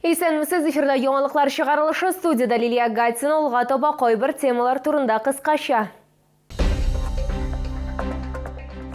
Исәнмесез, эфирда яңалыклар чыгарылышы, студияда Лилия Гатина, улга таба кайбер темалар турында кыскача.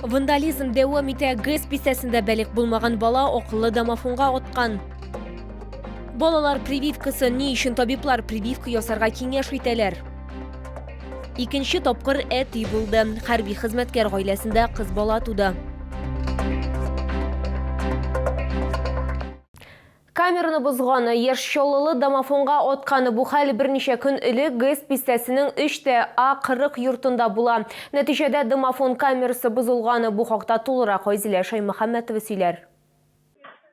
Вандализм дәвам итә. ГЭС бистәсендә бәлик булмаган бала акыллы домофонга аткан. Балалар прививкасы ни өчен табиблар прививка ясарга киңәш итәләр? Икенче тапкыр әти булды. Хәрби хезмәткәр гаиләсендә кыз бала туды. Камераны бозганы, яшь чоллылы домофонга атканы бу хәл берничә көн элек ГЭС бистәсенең 3А40 йортында була. Нәтиҗәдә домофон камерасы бозылганы, бу хакта тулырак Айзилә Шаймөхәммәтова сөйләр.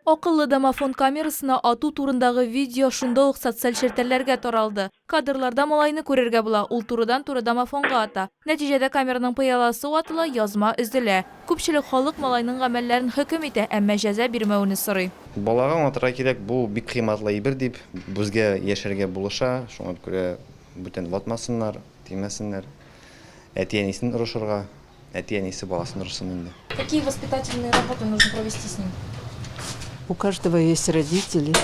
Акыллы домофон камерасына ату турындагы видео шунда ук социаль челтәрләргә таралды. Кадрларда малайны күрергә була, ул турыдан-туры домофонга ата. Нәтиҗәдә камераның пыяласы ватыла, язма өздәлә. Күпчелек халык малайның гамәлләрен хөкем итә, әмма җәза бирмәүне сорый. Балага атырга кирәк, бу бик кыймматлы әйбер дип, безгә яшәргә булыша, шуңа күрә бүтән ватмасыннар, тимәсеннәр. Әти-әнисен урышырга, әти-әнисе баласын урысын инде. Какие воспитательные работы нужно провести с ним? У каждого есть родители,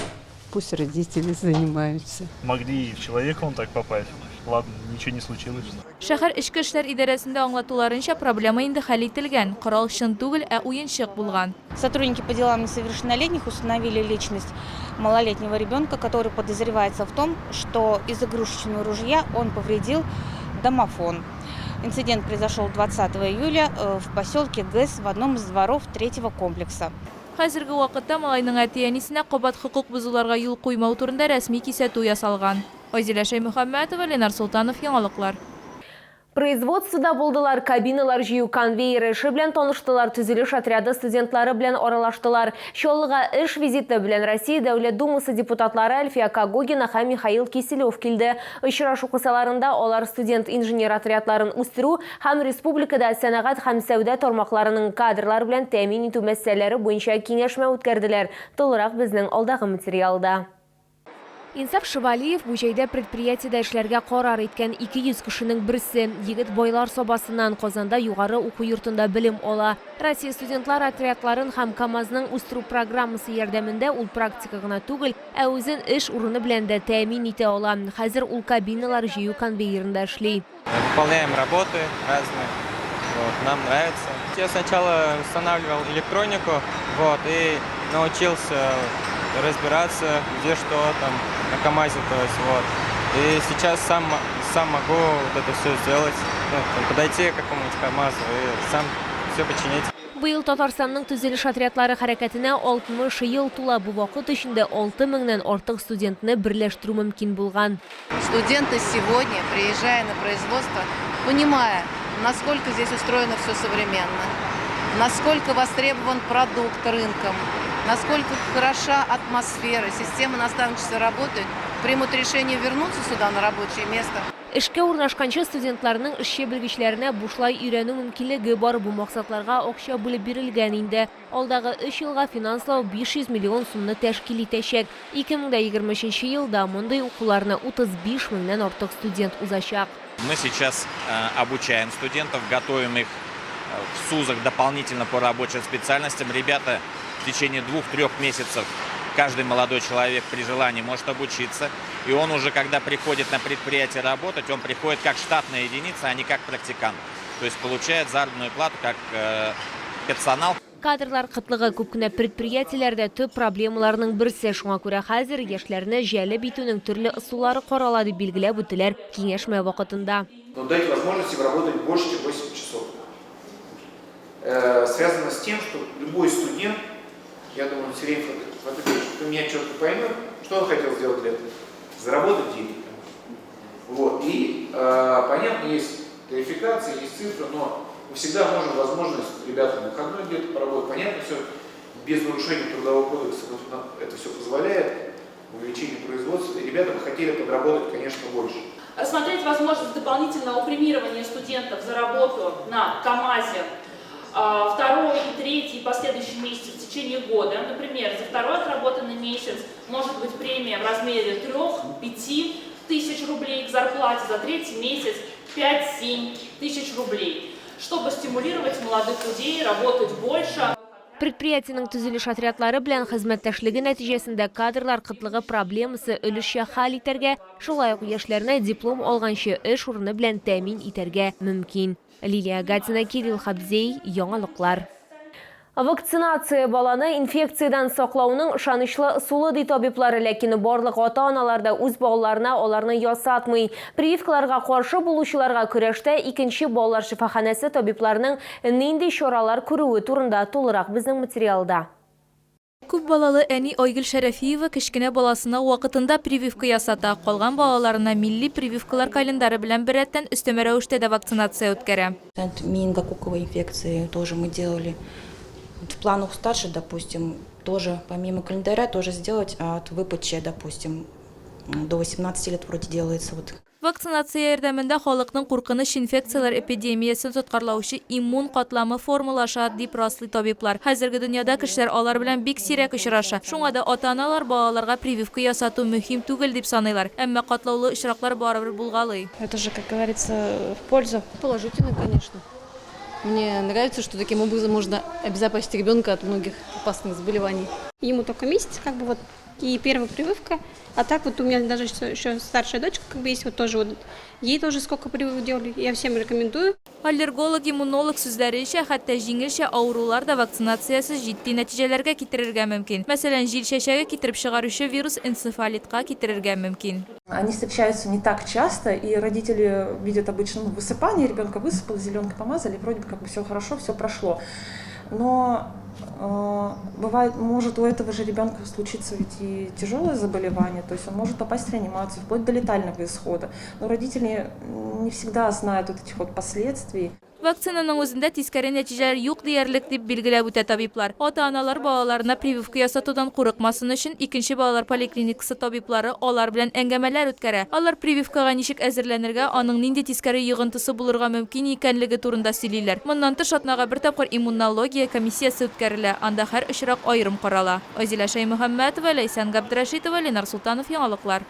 пусть родители занимаются. Могли в человека он так попасть. Ладно, ничего не случилось. Шәһәр эчке эшләр идарәсендә аңлатуларынча проблема инде хәл ителгән. Корал чын түгел, ә уенчык булган. Сотрудники по делам несовершеннолетних установили личность малолетнего ребенка, который подозревается в том, что из игрушечного ружья он повредил домофон. Инцидент произошел 20 июля в поселке ГЭС в одном из дворов 3-го комплекса. Хәзерге вакытта малайның әти-әнисенә кабат хокук бозуларга юл куймау турында рәсми кисәтү ясалган. Айзилә Шаймөхәммәтова, Ленар Солтанов, яңалыклар. Производствода булдылар, кабиналар җыю конвейеры эше белән таныштылар, төзелеш отряды студентлары белән аралаштылар. Чоллыга эш визиты белән Россия Дәүләт Думасы депутатлары Альфия Кагогина һәм Михаил Киселев килде. Очрашу кысаларында алар студент-инженер отрядларын үстерү һәм республикада сәнәгать һәм сәүдә тармакларының кадрлар белән тәэмин итү мәсьәләләре буенча киңәшмә үткәрделәр. Толырак безнең алдагы материалда. Инсаф Шевалиев бу җәйдә предприятиедә эшләргә карар иткән 200 кешенең берсе. Егет байлар собасыннан Казанда югары уку йортында белем ала. Россия студентлар отрядларын һәм КАМАЗның үстерү программасы ярдәмендә ул практика гына түгел, ә үзен эш урыны белән дә тәэмин итә ала. Хәзер ул кабиналар җыю конвейерында эшли. Выполняем работы разные. Нам нравится. Я сначала устанавливал электронику, и научился разбираться, где что там на КАМАЗе, то есть И сейчас сам могу это все сделать, подойти к какому-нибудь КАМАЗу и сам все починить. Быел Татарстанның төзелеш отрядлары хәрәкәтенә 60 ел тула. Бу вакыт эчендә 6000-нән артык студентны берләштерү мөмкин булган. Студенты сегодня, приезжая на производство, понимая, насколько здесь устроено все современно, насколько востребован продукт рынком, насколько хороша атмосфера, система наставничества работает, примут решение вернуться сюда на рабочее место. Эшкә урнашканчы студентларның эшче белгечләренә бушлай өйрәнү мөмкинлеге бар. Бу максатларга акча бүлеп бирелгән инде. Алдагы 3 елга финанслау 500 миллион сумны тәшкил итәчәк. 2023 елда мондый укуларны 35 меңнән артык студент узачак. Мы сейчас обучаем студентов, готовим их в СУЗах дополнительно по рабочим специальностям. Ребята в течение 2-3 месяцев, каждый молодой человек при желании может обучиться. И он уже, когда приходит на предприятие работать, он приходит как штатная единица, а не как практикант. То есть получает заработную плату как персонал. Кадрлар кытлыгы күп кенә предприятиеләрдә төп проблемаларның берсе. Шуңа күрә хәзер яшьләрне җәлеп итүнең төрле ысуллары карала дип билгеләп үттеләр киңәшмә вакытында. Дать возможность им работать больше, чем 8 часов. Связано с тем, что любой студент, я думаю, Сергей Фатыкович, меня четко поймет, что он хотел сделать для этого. Заработать деньги. И понятно, есть тарификация, есть цифры, но мы всегда можем возможность ребятам на выходной где-то поработать. Понятно, все без нарушения трудового кодекса это все позволяет, увеличение производства. И ребята бы хотели подработать, конечно, больше. Рассмотреть возможность дополнительного премирования студентов за работу на КАМАЗе второй, третий и последующий месяц в течение года. Например, за второй отработанный месяц может быть премия в размере 3-5 тысяч рублей к зарплате, за третий месяц 5-7 тысяч рублей, чтобы стимулировать молодых людей работать больше. Предприятиянең төзелеш отрядлары белән хезмәттәшлеге нәтиҗәсендә кадрлар кытлыгы проблемасы өлешчә хәл итәргә, шулай ук яшьләрне диплом алганчы эш урыны белән тәэмин итәргә мөмкин. Лилия Гатина, Кирилл Хабзей, яңалыклар. Вакцинация баланы инфекциядан саклауның ышанычлы усулы ди табиблары, ләкин барлык ата-аналарда үз балаларына аларны ясатмый. Прививкаларга каршы булучыларга көрәштә икенче балалар шифаханәсе табибларының нинди чаралар күрүе турында тулырак безнең материалда. Күп балалы әни Айгөл Шәрәфиева кечкенә баласына вакытында прививка ясата, калган балаларына милли прививкалар календары белән беррәттән өстәмә рәвештә дә вакцинация үткәрә. Менингококковой инфекции тоже мы делали. В планах старше, допустим, тоже помимо календаря тоже сделать от ВПЧ, допустим, до 18 лет вроде делается. Вакцинация ярдәмендә халыкның куркыныч инфекциялар эпидемиясын тоткарлаучы иммун катламы формалаша дип раслый табиблар. Хәзерге дөньяда кешеләр алар белән бик сирәк очраша. Шуңа да ата-аналар балаларга прививка ясату мөһим түгел дип саныйлар. Әмма катлаулы очраклар барыбер булгалый. Это же, как говорится, в пользу. Положительно, конечно. Мне нравится, что таким образом можно обезопасить ребенка от многих опасных заболеваний. Ему только месяц, как бы вот, и первая прививка. А так вот у меня даже еще старшая дочка, как бы есть, вот тоже вот, ей тоже сколько прививок делали. Я всем рекомендую. Аллерголог, иммунолог сүзләренчә, хәтта җиңелчә авырулар да вакцинациясыз җитди нәтиҗәләргә китерергә мөмкин. Мәсәлән, җил чәчәге китереп чыгаручы вирус энцефалитка китерергә мөмкин. Они встречаются не так часто, и родители видят обычно высыпание, ребенка высыпал, зеленкой помазали, вроде бы как бы все хорошо, все прошло. Но бывает, может у этого же ребенка случиться ведь и тяжелое заболевание, то есть он может попасть в реанимацию, вплоть до летального исхода. Но родители не всегда знают вот этих вот последствий. Вакцинаның үзендә тискәре нәтиҗәләр юк диярлек дип билгеләп үтә табиблар. Ата-аналар балаларына прививка ясатудан курыкмасын өчен икенче балалар поликлиникасы табиблары алар белән әңгәмәләр үткәрә. Алар прививкага ничек әзерләнергә, аның нинди тискәре йогынтысы булырга мөмкин икәнлеге турында сөйлиләр. Моннан тыш атнага бер тапкыр иммунология комиссиясе үткәрелә. Анда һәр очрак аерым карала. Азилә Шаймөхәммәтова, Ләйсән Габдрәшитова, Ленар Султанов, яңалыклар.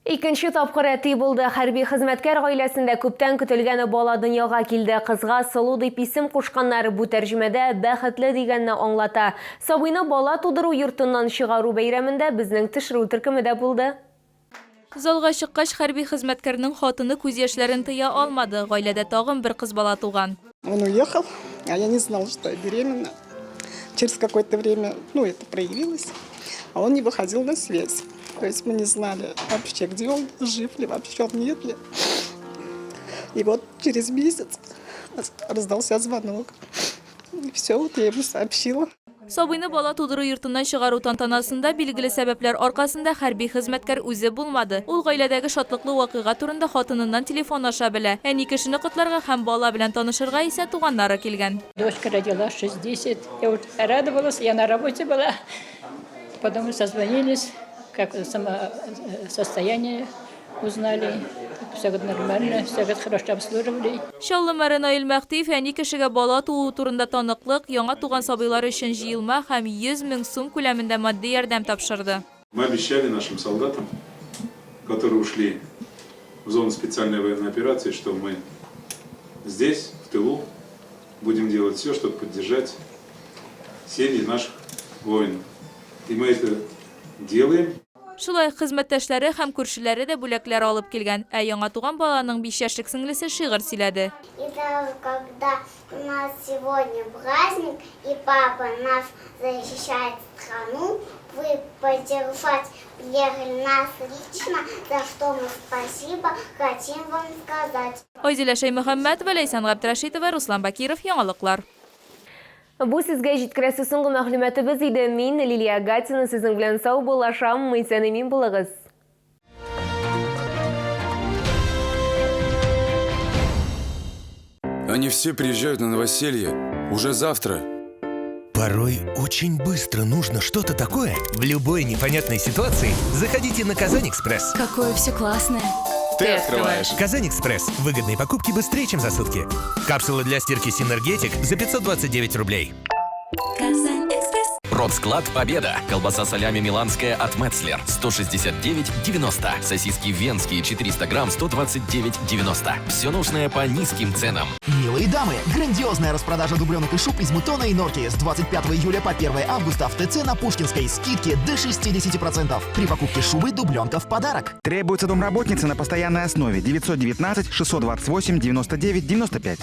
Икенче тапкыр әти булды. Хәрби хезмәткәр гаиләсендә күптән көтелгән бала дөньяга килде. Кызга Сылу дип исем кушканнар. Бу тәрҗемәдә бәхетле дигәнне аңлата. Сабыйны бала тудыру йортыннан чыгару бәйрәмендә безнең төшерү төркемендә булды. Залга чыккач, хәрби хезмәткәрнең хатыны күз яшьләрен тыя алмады. Гаиләдә тагын бер кыз бала туган. Он уехал, а я не знала, что я беременна. Через какое-то время, это проявилось, а он не выходил на связь. То есть мы не знали вообще, где он, жив ли, вообще он, нет ли. И вот через месяц раздался звонок. И все, вот я ему сообщила. Сабыйны бала тудыру йортыннан чыгару тантанасында билгеле сәбәпләр аркасында хәрби хезмәткәр үзе булмады. Ул гаиләдәге шатлыклы вакыйга турында хатыныннан телефон аша белә. Әни кешене котларга һәм бала белән танышырга исә туганнары килгән. Дочка родила 60. Я вот радовалась, я на работе была. Потом созвонились, как состояние узнали. Все нормально, все хорошо обслуживали. Шаллы Наил Мәхтиев әни кешегә бала туу турында таныклык, яңа туган сабыйлар өчен җыелма һәм 100 000 сум күләмендә матди ярдәм тапшырды. Мы обещали нашим солдатам, которые ушли в зону специальной военной операции, что мы здесь, в тылу, будем делать все, чтобы поддержать семьи наших воинов. И мы это делаем. Шулай хезмәттәшләре һәм күршеләре дә бүләкләр алып килгән. Ә яңа туган баланың 5 яшьлек сеңлесе шигырь сөйләде. И даже когда у нас сегодня праздник, и папа нас защищает страну, вы поддержать приехали нас лично, за что мы спасибо хотим вам сказать. Азилә Шаймөхәммәтова, Ләйсән Габдрәшитова, Руслан Бакиров, яңалыклар. Бу сезгә җиткерәсе соңгы мәгълүматыбыз иде. Мин Лилия Гатина, сезнең белән сау булашам. Мин булыгыз. Они все приезжают на новоселье уже завтра. Порой очень быстро нужно что-то такое. В любой непонятной ситуации заходите на Казань-Экспресс. Какое все классное. Ты открываешь. Казань-Экспресс. Выгодные покупки быстрее, чем за сутки. Капсулы для стирки Синергетик за 529 рублей. Казань-Экспресс. Продсклад «Победа». Колбаса солями миланская от Метцлер 169,90. Сосиски венские 400 грамм 129,90. Все нужное по низким ценам. Милые дамы, грандиозная распродажа дубленок и шуб из мутона и норки с 25 июля по 1 августа в ТЦ на Пушкинской. Скидки до 60%. При покупке шубы дубленка в подарок. Требуется домработница на постоянной основе. 919 628 99 95.